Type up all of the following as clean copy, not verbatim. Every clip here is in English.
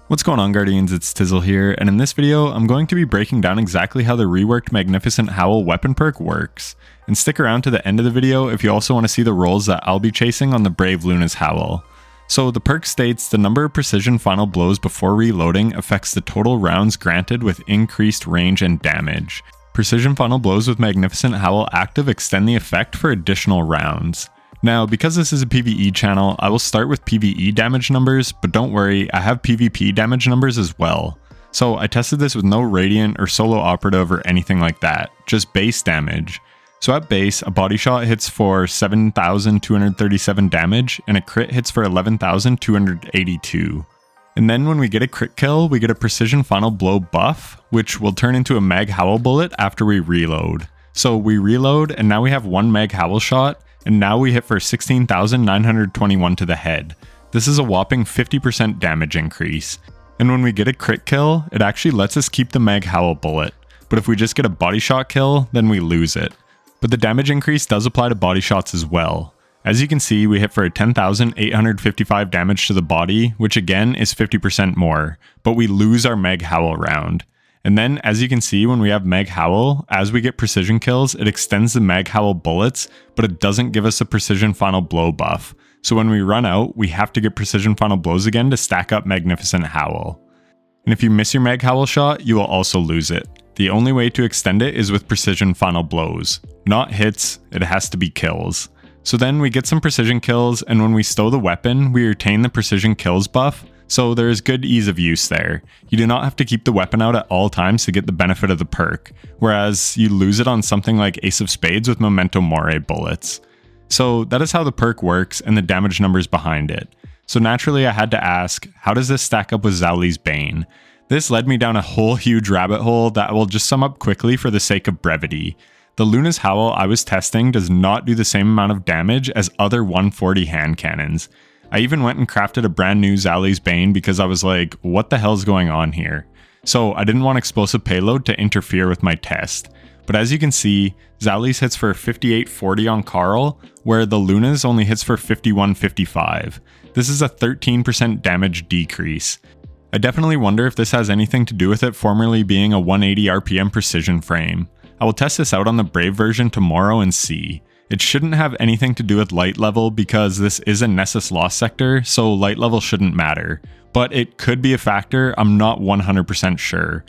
What's going on, Guardians? It's Tizzle here, and in this video, I'm going to be breaking down exactly how the reworked Magnificent Howl Weapon Perk works. And stick around to the end of the video if you also want to see the rolls that I'll be chasing on the Brave Luna's Howl. So the perk states the number of precision final blows before reloading affects the total rounds granted with increased range and damage. Precision final blows with Magnificent Howl active extend the effect for additional rounds. Now, because this is a PvE channel, I will start with PvE damage numbers, but don't worry, I have PvP damage numbers as well. So I tested this with no Radiant or Solo Operative or anything like that, just base damage. So at base, a body shot hits for 7,237 damage, and a crit hits for 11,282. And then when we get a crit kill, we get a precision final blow buff, which will turn into a Mag Howl bullet after we reload. So we reload, and now we have one Mag Howl shot, and now we hit for 16,921 to the head. This is a whopping 50% damage increase. And when we get a crit kill, it actually lets us keep the Mag Howl bullet. But if we just get a body shot kill, then we lose it. But the damage increase does apply to body shots as well. As you can see, we hit for 10,855 damage to the body, which again is 50% more, but we lose our Mag Howl round. And then, as you can see, when we have Mag Howl, as we get precision kills, it extends the Mag Howl bullets, but it doesn't give us a precision final blow buff. So when we run out, we have to get precision final blows again to stack up Magnificent Howl. And if you miss your Mag Howl shot, you will also lose it. The only way to extend it is with precision final blows. Not hits, it has to be kills. So then we get some precision kills, and when we stow the weapon, we retain the precision kills buff, so there is good ease of use there. You do not have to keep the weapon out at all times to get the benefit of the perk, whereas you lose it on something like Ace of Spades with Memento Mori bullets. So that is how the perk works and the damage numbers behind it. So naturally I had to ask, how does this stack up with Zhao Bane? This led me down a whole huge rabbit hole that I will just sum up quickly for the sake of brevity. The Luna's Howl I was testing does not do the same amount of damage as other 140 hand cannons. I even went and crafted a brand new Zhao Bane because I was like, what the hell's going on here? So I didn't want explosive payload to interfere with my test. But as you can see, Zhao hits for 5840 on Carl, where the Luna's only hits for 5155. This is a 13% damage decrease. I definitely wonder if this has anything to do with it formerly being a 180 RPM precision frame. I will test this out on the Brave version tomorrow and see. It shouldn't have anything to do with light level because this is a Nessus lost sector, so light level shouldn't matter. But it could be a factor, I'm not 100% sure.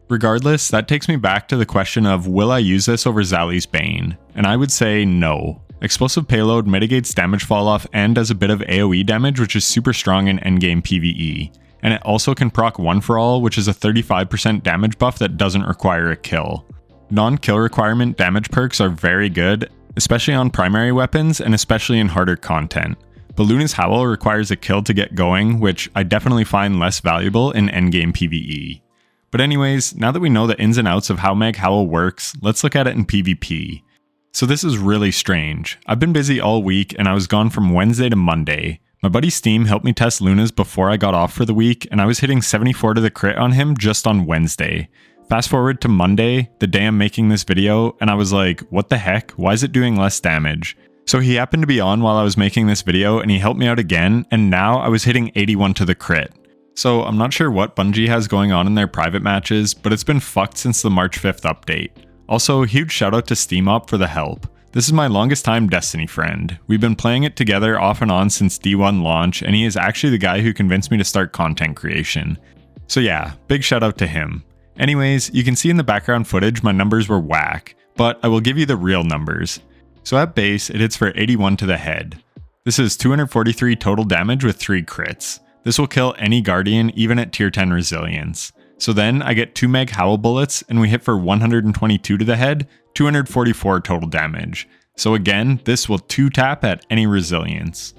Regardless, that takes me back to the question of will I use this over Zhao Bane? And I would say no. Explosive payload mitigates damage falloff and does a bit of AoE damage, which is super strong in endgame PvE. And it also can proc 1 for all, which is a 35% damage buff that doesn't require a kill. Non-kill requirement damage perks are very good, especially on primary weapons and especially in harder content. But Luna's Howl requires a kill to get going, which I definitely find less valuable in endgame PvE. But anyways, now that we know the ins and outs of how Mag Howl works, let's look at it in PvP. So this is really strange. I've been busy all week and I was gone from Wednesday to Monday. My buddy Steam helped me test Luna's before I got off for the week, and I was hitting 74 to the crit on him just on Wednesday. Fast forward to Monday, the day I'm making this video, and I was like, what the heck? Why is it doing less damage? So he happened to be on while I was making this video and he helped me out again, and now I was hitting 81 to the crit. So I'm not sure what Bungie has going on in their private matches, but it's been fucked since the March 5th update. Also, huge shout out to SteamOp for the help. This is my longest time Destiny friend. We've been playing it together off and on since D1 launch, and he is actually the guy who convinced me to start content creation. So yeah, big shout out to him. Anyways, you can see in the background footage my numbers were whack, but I will give you the real numbers. So at base, it hits for 81 to the head. This is 243 total damage with 3 crits. This will kill any Guardian even at tier 10 resilience. So then I get 2 Mag Howl bullets and we hit for 122 to the head, 244 total damage. So again, this will 2-tap at any resilience.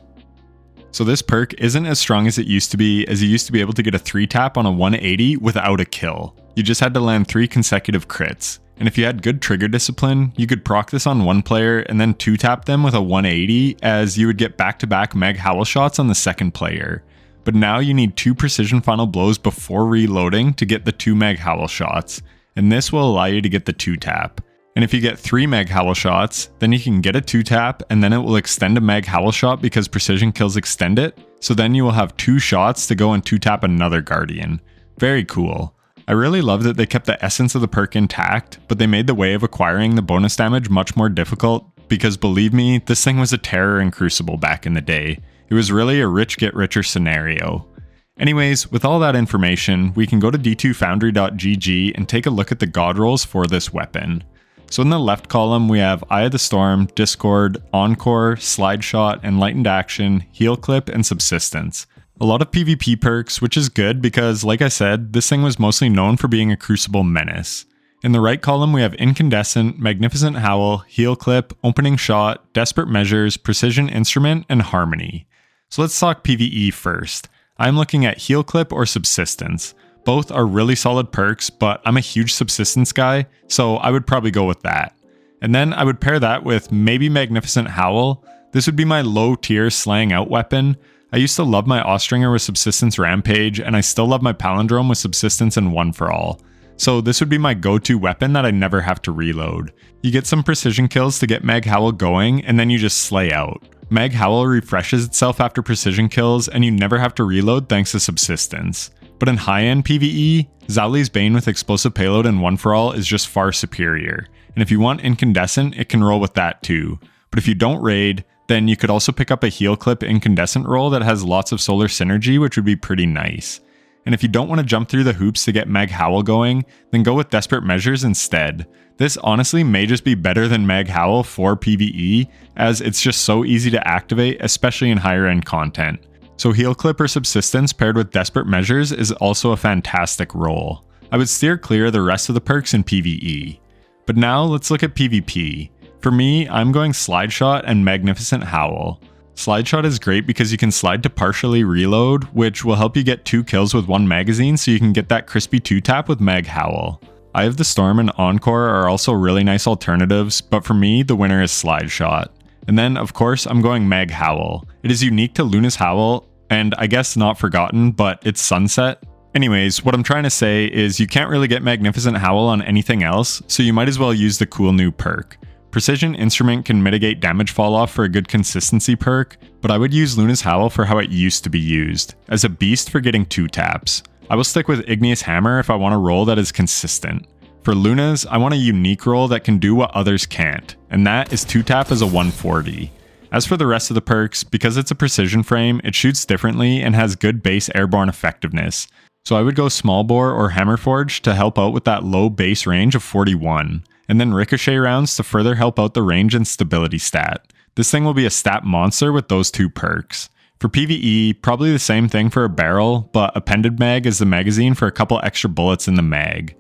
So this perk isn't as strong as it used to be, as you used to be able to get a 3-tap on a 180 without a kill. You just had to land 3 consecutive crits. And if you had good trigger discipline, you could proc this on one player and then 2-tap them with a 180, as you would get back-to-back Mag Howl shots on the second player. But now you need 2 precision final blows before reloading to get the 2 Mag Howl shots, and this will allow you to get the 2-tap. And if you get 3 Mag Howl shots, then you can get a 2-tap, and then it will extend a Mag Howl shot because precision kills extend it, so then you will have 2 shots to go and 2-tap another Guardian. Very cool. I really love that they kept the essence of the perk intact, but they made the way of acquiring the bonus damage much more difficult, because believe me, this thing was a terror in Crucible back in the day. It was really a rich get richer scenario. Anyways, with all that information, we can go to d2foundry.gg and take a look at the god rolls for this weapon. So in the left column, we have Eye of the Storm, Discord, Encore, Slide Shot, Enlightened Action, Heal Clip, and Subsistence. A lot of PvP perks, which is good because, like I said, this thing was mostly known for being a Crucible menace. In the right column, we have Incandescent, Magnificent Howl, Heal Clip, Opening Shot, Desperate Measures, Precision Instrument, and Harmony. So let's talk PvE first. I'm looking at Heal Clip or Subsistence. Both are really solid perks, but I'm a huge Subsistence guy, so I would probably go with that. And then I would pair that with maybe Magnificent Howl. This would be my low tier slaying out weapon. I used to love my Austringer with Subsistence Rampage, and I still love my Palindrome with Subsistence and One for All. So this would be my go-to weapon that I never have to reload. You get some precision kills to get Mag Howl going, and then you just slay out. Mag Howl refreshes itself after precision kills, and you never have to reload thanks to Subsistence. But in high-end PvE, Zali's Bane with Explosive Payload and One for All is just far superior. And if you want Incandescent, it can roll with that too. But if you don't raid, then you could also pick up a Heal Clip Incandescent roll that has lots of solar synergy, which would be pretty nice. And if you don't want to jump through the hoops to get Mag Howl going, then go with Desperate Measures instead. This honestly may just be better than Mag Howl for PvE, as it's just so easy to activate, especially in higher end content. So Heal Clip or Subsistence paired with Desperate Measures is also a fantastic roll. I would steer clear of the rest of the perks in PvE. But now let's look at PvP. For me, I'm going Slide Shot and Magnificent Howl. Slide Shot is great because you can slide to partially reload, which will help you get 2 kills with 1 magazine so you can get that crispy 2-tap with Mag Howl. Eye of the Storm and Encore are also really nice alternatives, but for me, the winner is Slide Shot. And then, of course, I'm going Mag Howl. It is unique to Luna's Howl, and I guess not forgotten, but it's Sunset. Anyways, what I'm trying to say is you can't really get Magnificent Howl on anything else, so you might as well use the cool new perk. Precision Instrument can mitigate damage falloff for a good consistency perk, but I would use Luna's Howl for how it used to be used, as a beast for getting 2 taps. I will stick with Igneous Hammer if I want a roll that is consistent. For Luna's, I want a unique roll that can do what others can't, and that is 2-tap as a 140. As for the rest of the perks, because it's a precision frame, it shoots differently and has good base airborne effectiveness. So I would go Small Bore or Hammerforge to help out with that low base range of 41, and then Ricochet rounds to further help out the range and stability stat. This thing will be a stat monster with those 2 perks. For PvE, probably the same thing for a barrel, but Appended Mag is the magazine for a couple extra bullets in the mag.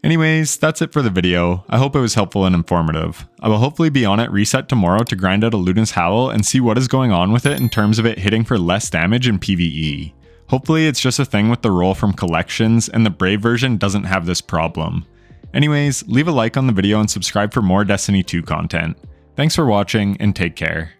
Anyways, that's it for the video. I hope it was helpful and informative. I will hopefully be on at reset tomorrow to grind out a Luna's Howl and see what is going on with it in terms of it hitting for less damage in PvE. Hopefully it's just a thing with the roll from collections and the Brave version doesn't have this problem. Anyways, leave a like on the video and subscribe for more Destiny 2 content. Thanks for watching and take care.